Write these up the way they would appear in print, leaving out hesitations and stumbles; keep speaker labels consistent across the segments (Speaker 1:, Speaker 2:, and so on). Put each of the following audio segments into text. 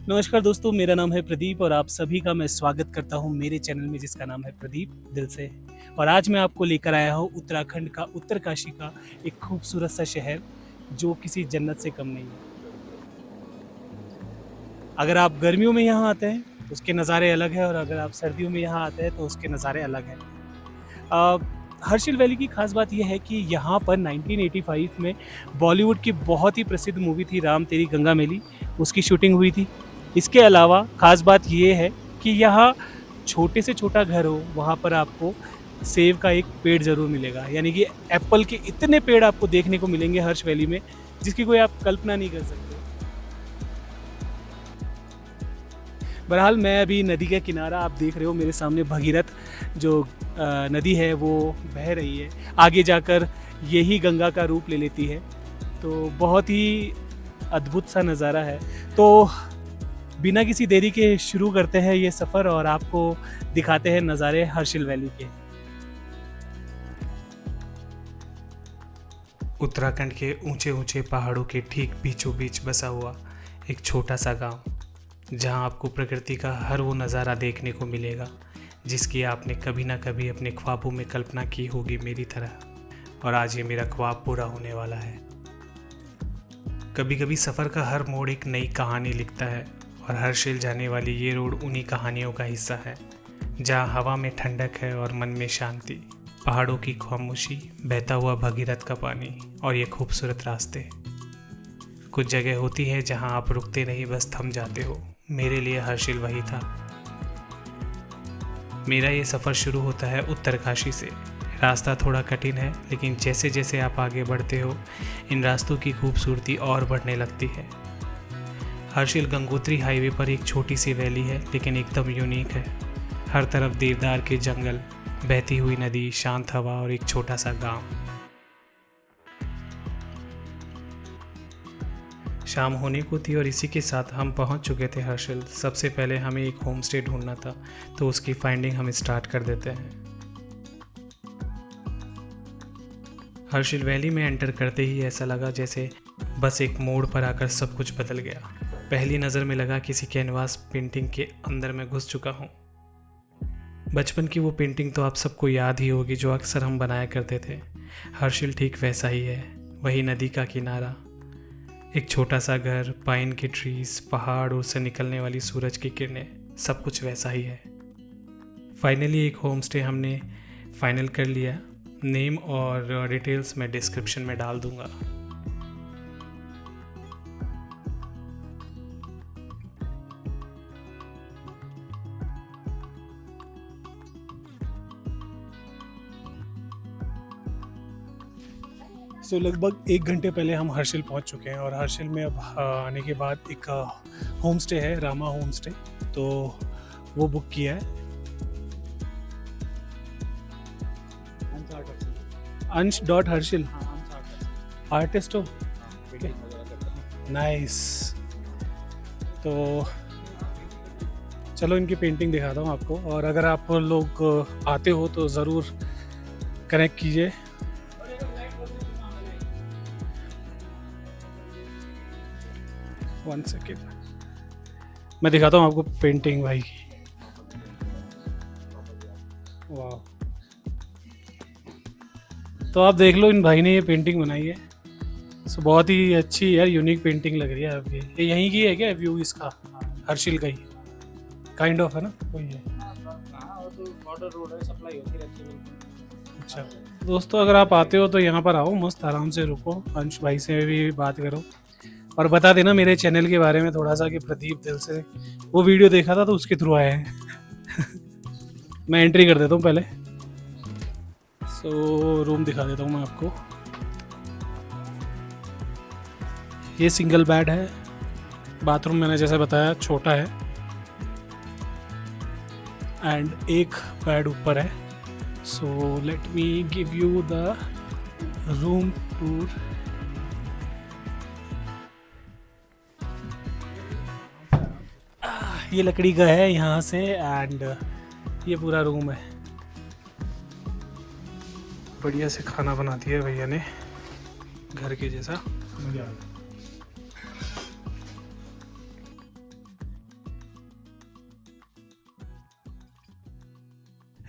Speaker 1: नमस्कार दोस्तों, मेरा नाम है प्रदीप और आप सभी का मैं स्वागत करता हूँ मेरे चैनल में जिसका नाम है प्रदीप दिल से। और आज मैं आपको लेकर आया हूँ उत्तराखंड का उत्तरकाशी का एक खूबसूरत सा शहर जो किसी जन्नत से कम नहीं है। अगर आप गर्मियों में यहाँ आते हैं तो उसके नज़ारे अलग हैं और अगर आप सर्दियों में यहाँ आते हैं तो उसके नज़ारे अलग हैं। अ, हर्षिल वैली की खास बात यह है कि यहाँ पर 1985 में बॉलीवुड की बहुत ही प्रसिद्ध मूवी थी राम तेरी गंगा मैली, उसकी शूटिंग हुई थी। इसके अलावा खास बात ये है कि यहाँ छोटे से छोटा घर हो वहाँ पर आपको सेब का एक पेड़ ज़रूर मिलेगा, यानी कि एप्पल के इतने पेड़ आपको देखने को मिलेंगे हर्ष वैली में जिसकी कोई आप कल्पना नहीं कर सकते। बहरहाल मैं अभी नदी का किनारा आप देख रहे हो मेरे सामने भगीरथ जो नदी है वो बह रही है, आगे जाकर यही गंगा का रूप ले लेती है। तो बहुत ही अद्भुत सा नज़ारा है। तो बिना किसी देरी के शुरू करते हैं ये सफ़र और आपको दिखाते हैं नज़ारे हर्षिल वैली के।
Speaker 2: उत्तराखंड के ऊंचे ऊंचे पहाड़ों के ठीक बीचों बीच बसा हुआ एक छोटा सा गांव, जहां आपको प्रकृति का हर वो नज़ारा देखने को मिलेगा जिसकी आपने कभी ना कभी अपने ख्वाबों में कल्पना की होगी मेरी तरह। और आज ये मेरा ख्वाब पूरा होने वाला है। कभी कभी सफ़र का हर मोड़ एक नई कहानी लिखता है और हर्षिल जाने वाली ये रोड उन्हीं कहानियों का हिस्सा है, जहाँ हवा में ठंडक है और मन में शांति, पहाड़ों की खामोशी, बहता हुआ भगीरथ का पानी और ये खूबसूरत रास्ते। कुछ जगह होती है जहाँ आप रुकते नहीं, बस थम जाते हो। मेरे लिए हर्षिल वही था। मेरा ये सफ़र शुरू होता है उत्तरकाशी से। रास्ता थोड़ा कठिन है, लेकिन जैसे जैसे आप आगे बढ़ते हो इन रास्तों की खूबसूरती और बढ़ने लगती है। हर्षिल गंगोत्री हाईवे पर एक छोटी सी वैली है, लेकिन एकदम यूनिक है। हर तरफ देवदार के जंगल, बहती हुई नदी, शांत हवा और एक छोटा सा गांव। शाम होने को थी और इसी के साथ हम पहुंच चुके थे हर्षिल। सबसे पहले हमें एक होम स्टे ढूंढना था, तो उसकी फाइंडिंग हम स्टार्ट कर देते हैं। हर्षिल वैली में एंटर करते ही ऐसा लगा जैसे बस एक मोड़ पर आकर सब कुछ बदल गया। पहली नज़र में लगा किसी कैनवास पेंटिंग के अंदर मैं घुस चुका हूँ। बचपन की वो पेंटिंग तो आप सबको याद ही होगी जो अक्सर हम बनाया करते थे। हर्षिल ठीक वैसा ही है। वही नदी का किनारा, एक छोटा सा घर, पाइन के ट्रीज, पहाड़ और से निकलने वाली सूरज की किरणें, सब कुछ वैसा ही है। फाइनली एक होम स्टे हमने फाइनल कर लिया। नेम और डिटेल्स मैं डिस्क्रिप्शन में डाल दूंगा।
Speaker 1: सो लगभग 1 घंटे पहले हम हर्षिल पहुंच चुके हैं और हर्षिल में अब आने के बाद एक होम स्टे है, रामा होम स्टे, तो वो बुक किया है। अंश डॉट हर्षिल आर्टिस्ट हो, नाइस। तो चलो इनकी पेंटिंग दिखाता हूँ आपको, और अगर आप लोग आते हो तो ज़रूर कनेक्ट कीजिए। वन सेकेंड, मैं दिखाता हूँ आपको पेंटिंग भाई की। वाह, तो आप देख लो इन भाई ने ये पेंटिंग बनाई है। सो बहुत ही अच्छी यार, यूनिक पेंटिंग लग रही है आपकी। ये यहीं की है क्या व्यू इसका? हर्षिल का ही काइंड ऑफ है ना, वही है। अच्छा दोस्तों, अगर आप आते हो तो यहाँ पर आओ, मस्त आराम से रुको, अंश भाई से भी बात करो और बता देना मेरे चैनल के बारे में थोड़ा सा कि प्रदीप दिल से वो वीडियो देखा था तो उसके थ्रू आए हैं। मैं एंट्री कर देता हूँ पहले। सो रूम दिखा देता हूँ मैं आपको। ये सिंगल बेड है, बाथरूम मैंने जैसे बताया छोटा है, एंड एक बेड ऊपर है। So let me give you the room tour. ये लकड़ी का है यहाँ से, एंड ये पूरा रूम है। बढ़िया से खाना बना दिया है भैया ने, घर के जैसा।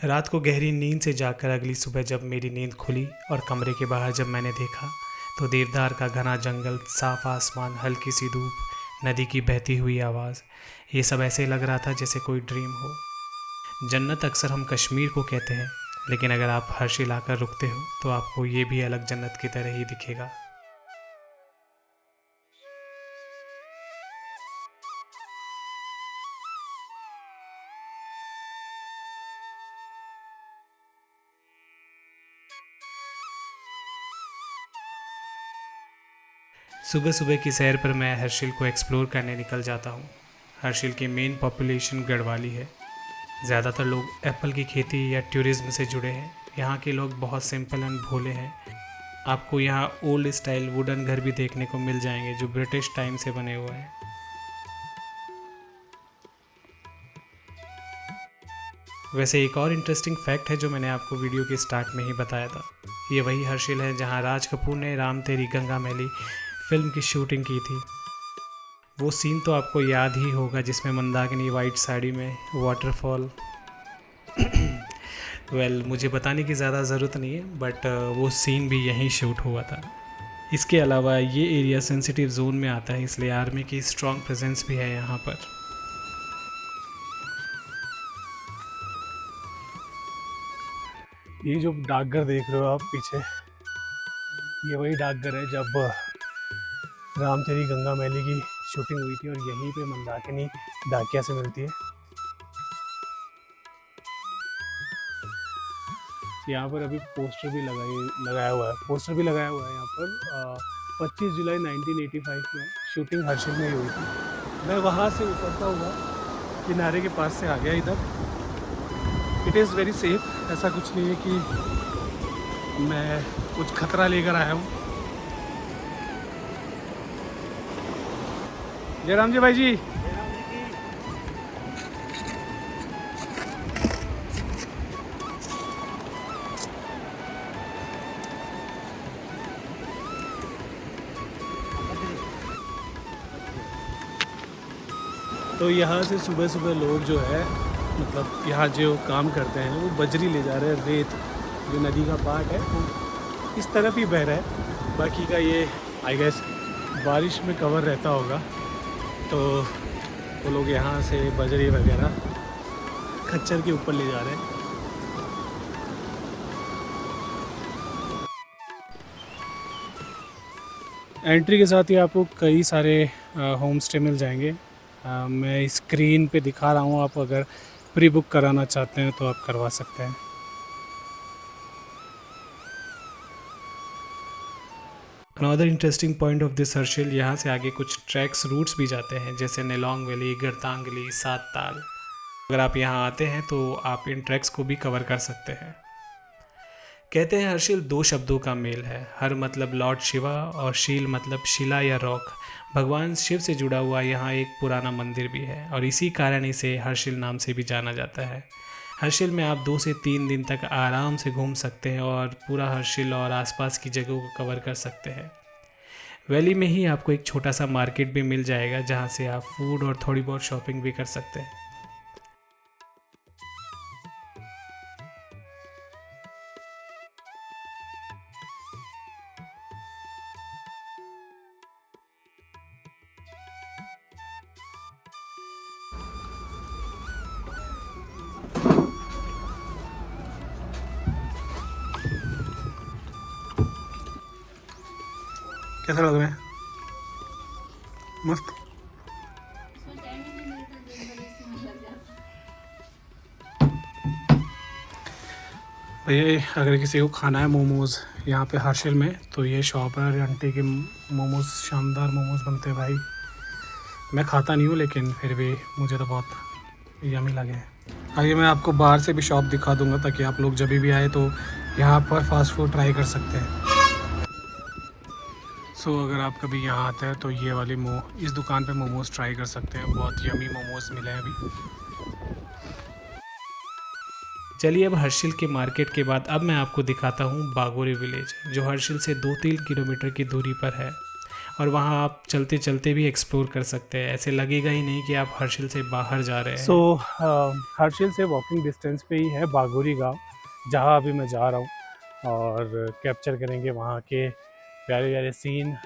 Speaker 2: रात को गहरी नींद से जागकर अगली सुबह जब मेरी नींद खुली और कमरे के बाहर जब मैंने देखा तो देवदार का घना जंगल, साफ आसमान, हल्की सी धूप, नदी की बहती हुई आवाज़, ये सब ऐसे लग रहा था जैसे कोई ड्रीम हो। जन्नत अक्सर हम कश्मीर को कहते हैं, लेकिन अगर आप हर्षिल आकर रुकते हो तो आपको ये भी अलग जन्नत की तरह ही दिखेगा। सुबह सुबह की सैर पर मैं हर्षिल को एक्सप्लोर करने निकल जाता हूँ। हर्षिल की मेन पॉपुलेशन गढ़वाली है। ज़्यादातर लोग एप्पल की खेती या टूरिज़्म से जुड़े हैं। यहाँ के लोग बहुत सिंपल एंड भोले हैं। आपको यहाँ ओल्ड स्टाइल वुडन घर भी देखने को मिल जाएंगे जो ब्रिटिश टाइम से बने हुए हैं। वैसे एक और इंटरेस्टिंग फैक्ट है जो मैंने आपको वीडियो के स्टार्ट में ही बताया था। ये वही हर्षिल है जहाँ राज कपूर ने राम तेरी गंगा मैली फिल्म की शूटिंग की थी। वो सीन तो आपको याद ही होगा जिसमें मंदाकिनी वाइट साड़ी में वाटरफॉल मुझे बताने की ज़्यादा ज़रूरत नहीं है, बट वो सीन भी यहीं शूट हुआ था। इसके अलावा ये एरिया सेंसिटिव जोन में आता है, इसलिए आर्मी की स्ट्रॉन्ग प्रेजेंस भी है यहाँ पर।
Speaker 1: ये जो डाकघर देख रहे हो आप पीछे, ये वही डाकघर है जब राम तेरी गंगा मैली की शूटिंग हुई थी और यहीं पे मंदाकिनी डाकिया से मिलती है। यहाँ पर अभी पोस्टर भी लगाया हुआ है यहाँ पर 25 जुलाई 1985 में शूटिंग हर्षिल में ही हुई थी। मैं वहाँ से उतरता हुआ किनारे के पास से आ गया इधर। इट इज़ वेरी सेफ, ऐसा कुछ नहीं है कि मैं कुछ खतरा लेकर आया हूँ। जयराम जी भाई जी, तो यहाँ से सुबह सुबह लोग जो है मतलब यहाँ जो काम करते हैं वो बजरी ले जा रहे हैं। रेत जो नदी का पार्ट है वो इस तरफ ही बह रहा है, बाकी का ये आई गेस बारिश में कवर रहता होगा, तो वो लोग यहाँ से बजरी वगैरह खच्चर के ऊपर ले जा रहे हैं। एंट्री के साथ ही आपको कई सारे होम स्टे मिल जाएंगे। मैं स्क्रीन पे दिखा रहा हूँ, आप अगर प्री बुक कराना चाहते हैं तो आप करवा सकते हैं।
Speaker 2: Another interesting point of this Harsil, यहाँ से आगे कुछ ट्रैक्स रूट्स भी जाते हैं जैसे नेलोंग वैली, गर्तांगली, सात ताल। अगर आप यहाँ आते हैं तो आप इन ट्रैक्स को भी कवर कर सकते हैं। कहते हैं हर्षिल दो शब्दों का मेल है, हर मतलब लॉर्ड शिवा और शील मतलब शिला या रॉक। भगवान शिव से जुड़ा हुआ यहाँ एक पुराना मंदिर भी है और इसी कारण इसे हर्षिल नाम से भी जाना जाता है। हर्षिल में आप 2 से 3 दिन तक आराम से घूम सकते हैं और पूरा हर्षिल और आसपास की जगहों को कवर कर सकते हैं। वैली में ही आपको एक छोटा सा मार्केट भी मिल जाएगा जहाँ से आप फूड और थोड़ी बहुत शॉपिंग भी कर सकते हैं।
Speaker 1: कैसा लग रहा है? मस्त। भैया अगर किसी को खाना है मोमोज़ यहाँ पे हर्षिल में, तो ये शॉप है। आंटी के मोमोज़, शानदार मोमोज़ बनते हैं भाई। मैं खाता नहीं हूँ लेकिन फिर भी मुझे तो बहुत यमी लगे हैं। आगे मैं आपको बाहर से भी शॉप दिखा दूँगा ताकि आप लोग जब भी आए तो यहाँ पर फास्ट फूड ट्राई कर सकते हैं। सो अगर आप कभी यहाँ आते हैं तो ये वाली इस दुकान पे मोमोज़ ट्राई कर सकते हैं। बहुत यमी मोमोज़ मिले हैं अभी।
Speaker 2: चलिए अब हर्षिल के मार्केट के बाद अब मैं आपको दिखाता हूँ बागोरी विलेज, जो हर्षिल से 2-3 किलोमीटर की दूरी पर है और वहाँ आप चलते चलते भी एक्सप्लोर कर सकते हैं। ऐसे लगेगा ही नहीं कि आप हर्षिल से बाहर जा रहे हैं।
Speaker 1: सो हर्षिल से वॉकिंग डिस्टेंस पे ही है बागोरी गांव, जहां अभी मैं जा रहा हूं, और कैप्चर करेंगे वहां के प्यारे प्यारे सीन।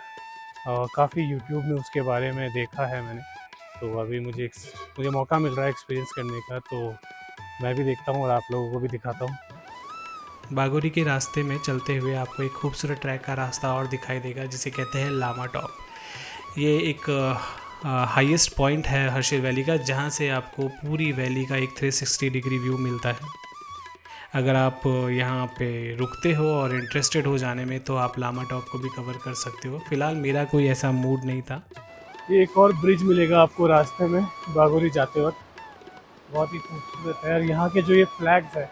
Speaker 1: काफ़ी यूट्यूब में उसके बारे में देखा है मैंने, तो अभी मुझे मौका मिल रहा है एक्सपीरियंस करने का, तो मैं भी देखता हूँ और आप लोगों को भी दिखाता हूँ।
Speaker 2: बागोरी के रास्ते में चलते हुए आपको एक खूबसूरत ट्रैक का रास्ता और दिखाई देगा जिसे कहते हैं लामा टॉप। ये एक हाईएस्ट पॉइंट है हर्षिल वैली का, जहाँ से आपको पूरी वैली का एक 360 डिग्री व्यू मिलता है। अगर आप यहाँ पे रुकते हो और इंटरेस्टेड हो जाने में तो आप लामा टॉप को भी कवर कर सकते हो। फ़िलहाल मेरा कोई ऐसा मूड नहीं था।
Speaker 1: ये एक और ब्रिज मिलेगा आपको रास्ते में बागोरी जाते वक्त, बहुत ही खूबसूरत है। और यहाँ के जो ये फ्लैग्स है,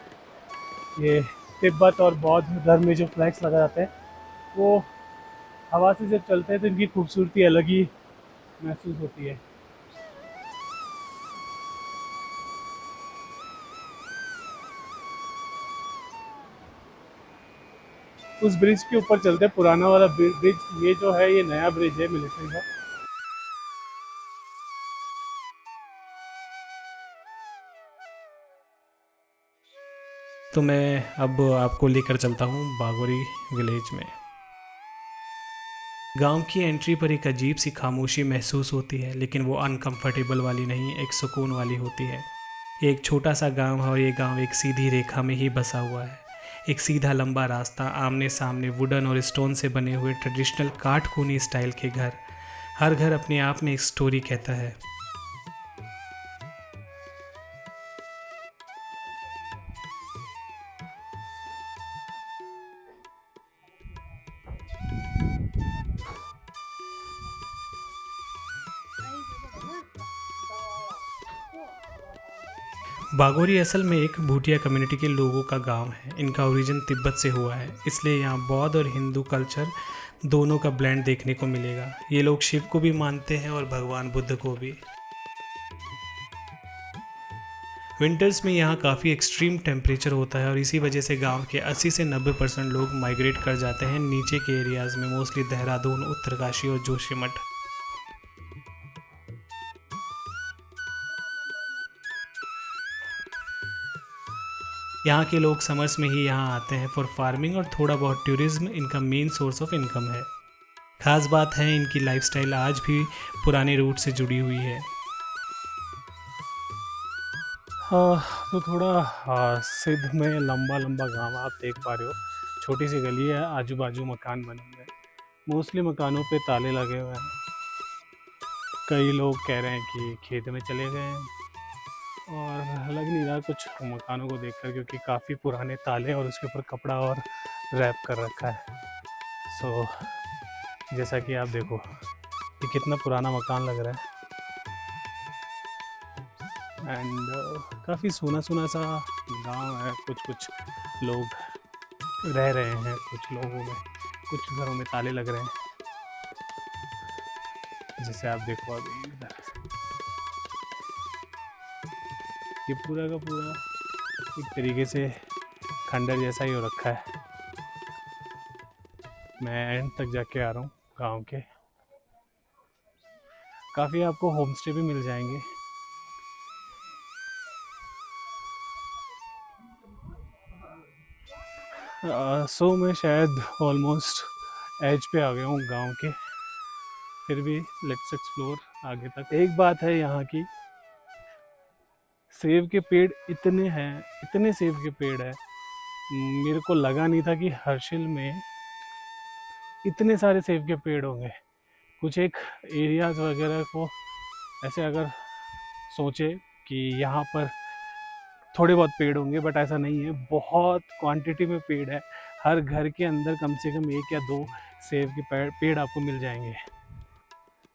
Speaker 1: ये तिब्बत और बौद्ध धर्म में जो फ्लैग्स लगाए जाते हैं, वो हवा से जब चलते हैं तो इनकी खूबसूरती अलग ही महसूस होती है। उस ब्रिज के ऊपर चलते हैं, पुराना वाला ब्रिज, ये जो है ये नया ब्रिज है मिलिट्री का।
Speaker 2: तो मैं अब आपको लेकर चलता हूँ बागोरी विलेज में। गांव की एंट्री पर एक अजीब सी खामोशी महसूस होती है, लेकिन वो अनकंफर्टेबल वाली नहीं, एक सुकून वाली होती है। ये एक छोटा सा गांव है और ये गांव एक सीधी रेखा में ही बसा हुआ है। एक सीधा लंबा रास्ता, आमने सामने वुडन और स्टोन से बने हुए ट्रेडिशनल काठकूनी स्टाइल के घर। हर घर अपने आप में एक स्टोरी कहता है। बागोरी असल में एक भूटिया कम्युनिटी के लोगों का गांव है। इनका ओरिजिन तिब्बत से हुआ है, इसलिए यहाँ बौद्ध और हिंदू कल्चर दोनों का ब्लेंड देखने को मिलेगा। ये लोग शिव को भी मानते हैं और भगवान बुद्ध को भी। विंटर्स में यहाँ काफ़ी एक्सट्रीम टेम्परेचर होता है और इसी वजह से गांव के 80 से 90% लोग माइग्रेट कर जाते हैं नीचे के एरियाज़ में, मोस्टली देहरादून, उत्तरकाशी और जोशीमठ। यहाँ के लोग समर्स में ही यहाँ आते हैं फॉर फार्मिंग और थोड़ा बहुत टूरिज्म इनका मेन सोर्स ऑफ इनकम है। खास बात है इनकी लाइफस्टाइल आज भी पुराने रूट से जुड़ी हुई है।
Speaker 1: हाँ, तो थोड़ा सिद्ध में लंबा लंबा गांव आप देख पा रहे हो। छोटी सी गली है, आजू बाजू मकान बने हुए हैं, मोस्टली मकानों पे ताले लगे हुए हैं। कई लोग कह रहे हैं कि खेत में चले गए हैं, और लग नहीं रहा कुछ मकानों को देखकर, क्योंकि काफ़ी पुराने ताले और उसके ऊपर कपड़ा और रैप कर रखा है। सो जैसा कि आप देखो, ये कितना पुराना मकान लग रहा है, एंड काफ़ी सूना सूना सा गांव है। कुछ कुछ लोग रह रहे हैं, कुछ लोगों में, कुछ घरों में ताले लग रहे हैं, जैसे आप देखो अभी इधर। ये पूरा का पूरा एक तरीके से खंडर जैसा ही हो रखा है। मैं एंड तक जाके आ रहा हूँ गांव के। काफ़ी आपको होम स्टे भी मिल जाएंगे। सो मैं शायद ऑलमोस्ट एज पे आ गया हूँ गांव के, फिर भी लेट्स एक्सप्लोर आगे तक। एक बात है यहाँ की, सेब के पेड़ इतने हैं, इतने सेब के पेड़ है, मेरे को लगा नहीं था कि हर्षिल में इतने सारे सेब के पेड़ होंगे। कुछ एक एरियाज वगैरह को ऐसे अगर सोचे कि यहाँ पर थोड़े बहुत पेड़ होंगे, बट ऐसा नहीं है, बहुत क्वांटिटी में पेड़ है। हर घर के अंदर कम से कम 1 या 2 सेब के पेड़ आपको मिल जाएंगे।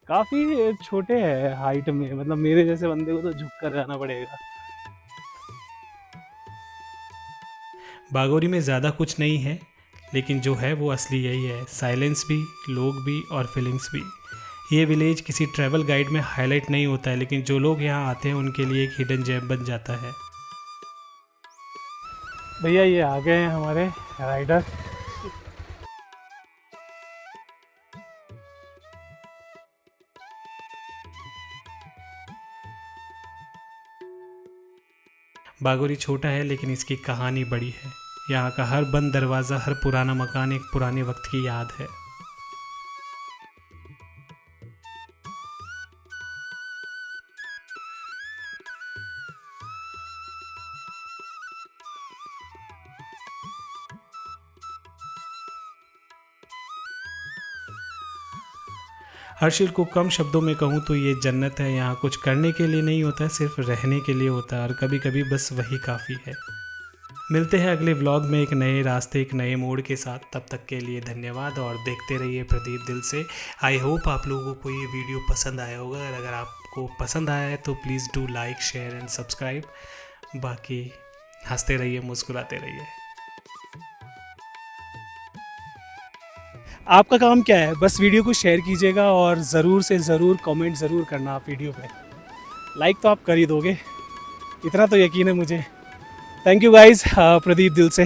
Speaker 1: काफ़ी छोटे हैं हाइट में, मतलब मेरे जैसे बंदे को तो झुक कर जाना पड़ेगा।
Speaker 2: बागोरी में ज़्यादा कुछ नहीं है, लेकिन जो है वो असली यही है, साइलेंस भी, लोग भी और फीलिंग्स भी। ये विलेज किसी ट्रैवल गाइड में हाईलाइट नहीं होता है, लेकिन जो लोग यहाँ आते हैं उनके लिए एक हिडन जेम बन जाता है।
Speaker 1: भैया ये आ गए हैं हमारे राइडर।
Speaker 2: बागोरी छोटा है लेकिन इसकी कहानी बड़ी है। यहाँ का हर बंद दरवाज़ा, हर पुराना मकान एक पुराने वक्त की याद है। हर्षिल को कम शब्दों में कहूँ तो ये जन्नत है। यहाँ कुछ करने के लिए नहीं होता है, सिर्फ रहने के लिए होता है, और कभी कभी बस वही काफ़ी है। मिलते हैं अगले व्लॉग में एक नए रास्ते, एक नए मोड़ के साथ। तब तक के लिए धन्यवाद और देखते रहिए प्रदीप दिल से। आई होप आप लोगों को ये वीडियो पसंद आया होगा। अगर आपको पसंद आया है तो please do like, share and subscribe. बाकी हंसते रहिए, मुस्कुराते रहिए।
Speaker 1: आपका काम क्या है, बस वीडियो को शेयर कीजिएगा और ज़रूर से ज़रूर कमेंट ज़रूर करना। आप वीडियो पे लाइक तो आप कर ही दोगे, इतना तो यकीन है मुझे। थैंक यू गाइस, प्रदीप दिल से।